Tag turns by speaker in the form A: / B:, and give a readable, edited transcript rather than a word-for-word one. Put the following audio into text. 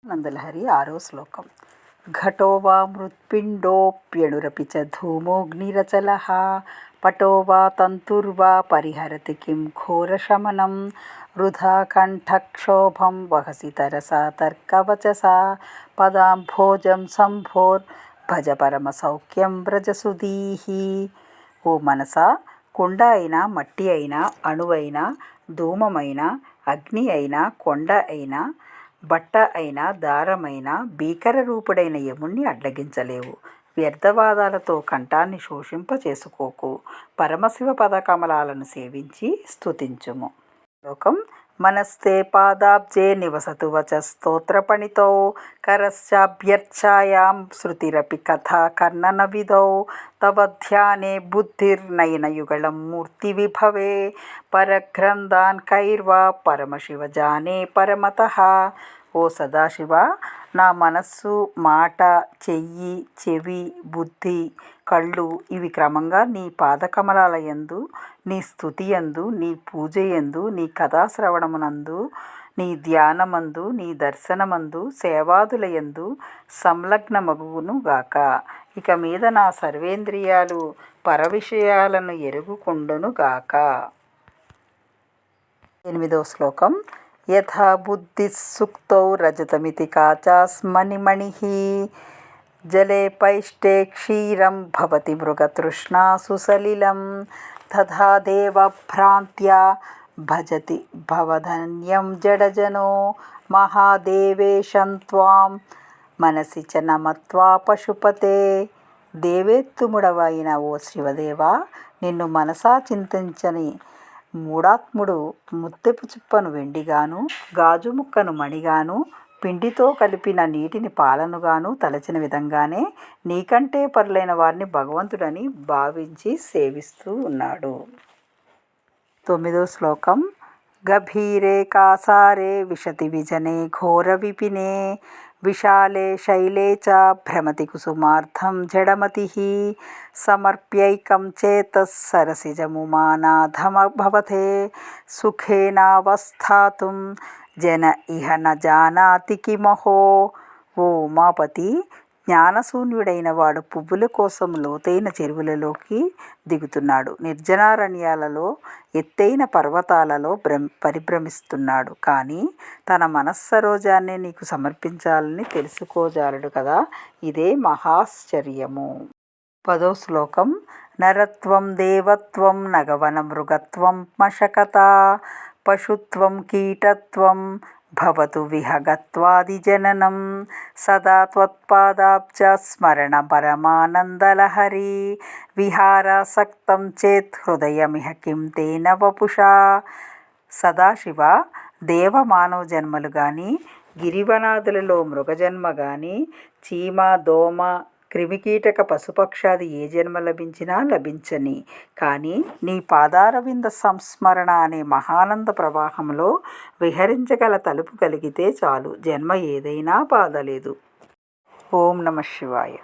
A: నందలహరి 6వ శ్లోకం. ఘటో వా మృత్పిండోऽప్యణురపి చ ధూమోऽగ్నిరచలః పటో వా తంతుర్వా పరిహరతి కిం ఘోరశమనం వృథా కంఠక్షోభం వహసి తరసా తర్కవచసా పదాంభోజం సంభోర్భజ పరమసౌఖ్యం వ్రజసుధీః. ఓ మనసా, కుండ అయినా, మట్టి అయినా, అణువైనా, ధూమమైనా, అగ్ని అయినా, కొండ అయినా, బట్ట అయినా, దారమైనా భీకర రూపుడైన యముణ్ణి అడ్డగించలేవు. వ్యర్థవాదాలతో కంఠాన్ని శోషింపచేసుకోకు. పరమశివ పదకమలాలను సేవించి స్తుతించుము. శ్లోకం. మనస్తే పాదాబ్జే నివసతు వచః స్తోత్రపణితౌ కరశ్చాభ్యర్చాయాం శృతిరపి కథా కర్ణనవిధౌ తవ ధ్యానే బుద్ధిర్నయనయుగళం మూర్తివిభవే పరగ్రంథాన్ కైర్వా పరమశివ జానే పరమతః. ఓ సదాశివ, నా మనస్సు, మాట, చెయ్యి, చెవి, బుద్ధి, కళ్ళు ఇవి క్రమంగా నీ పాదకమలాలయందు, నీ స్తుతియందు, నీ పూజయందు, నీ కథాశ్రవణమునందు, నీ ధ్యానమందు, నీ దర్శనమందు, సేవాదులయందు సంలగ్నమగునుగాక. ఇక మీద నా సర్వేంద్రియాలు పరవిషయాలను ఎరుగుకొండునుగాక. 8వ శ్లోకం. యథా బుద్ధిః సుక్తౌ రజతమితి కాచాస్మణిమణిః జలే పైష్టే క్షీరం భవతి మృగతృష్ణాసు సలిలం తథా దేవభ్రాంత్యా భజతి భవధన్యం జడజనో మహాదేవేశం త్వాం మనసి చ నమత్వా పశుపతే. దేవేత్తుముడవైన ఓ శివదేవా, నిన్ను మనసా చింతించని మూఢాత్ముడు ముత్తెపు చిప్పను వెండిగాను, గాజు ముక్కను మణిగాను, పిండితో కలిపిన నీటిని పాలనుగాను తలచిన విధంగానే నీకంటే పరులైన వారిని భగవంతుడని భావించి సేవిస్తూ ఉన్నాడు. 9వ శ్లోకం. గభీరే కాసారే విశతి విజనే ఘోర విపినే విశాలే శైలే చ భ్రమతి కుసుమార్థం జడమతిః సమర్ప్యైకం చేతః సరసిజముమానాధమభవతే సుఖేనావస్థాతుం జన ఇహ న జానాతి కిమహో. ఓ ఉమాపతి, జ్ఞానశూన్యుడైన వాడు పువ్వుల కోసం లోతైన చెరువులలోకి దిగుతున్నాడు. నిర్జనారణ్యాలలో, ఎత్తైన పర్వతాలలో పరిభ్రమిస్తున్నాడు. కానీ తన మనస్సరోజాన్నే నీకు సమర్పించాలని తెలుసుకోజాలడు కదా. ఇదే మహాశ్చర్యము. 10వ శ్లోకం. నరత్వం దేవత్వం నగవన మృగత్వం మశకత పశుత్వం కీటత్వం భవతు విహగత్వాదిజననం సదా త్వత్పాదాబ్జ స్మరణ పరమానందలహరి విహారాసక్తం చేత్ హృదయమిహ కిం తేన వపుషా. సదాశివ, దేవ మానవ జన్మలు గాని, గిరివనాదులలో మృగజన్మ గాని, చీమ, దోమ, క్రిమికీటక పశుపక్షాది ఏ జన్మ లభించినా లభించని, కానీ నీ పాదారవింద సంస్మరణ అనే మహానంద ప్రవాహంలో విహరించగల తలుపు కలిగితే చాలు. జన్మ ఏదైనా బాధలేదు. ఓం నమః శివాయ.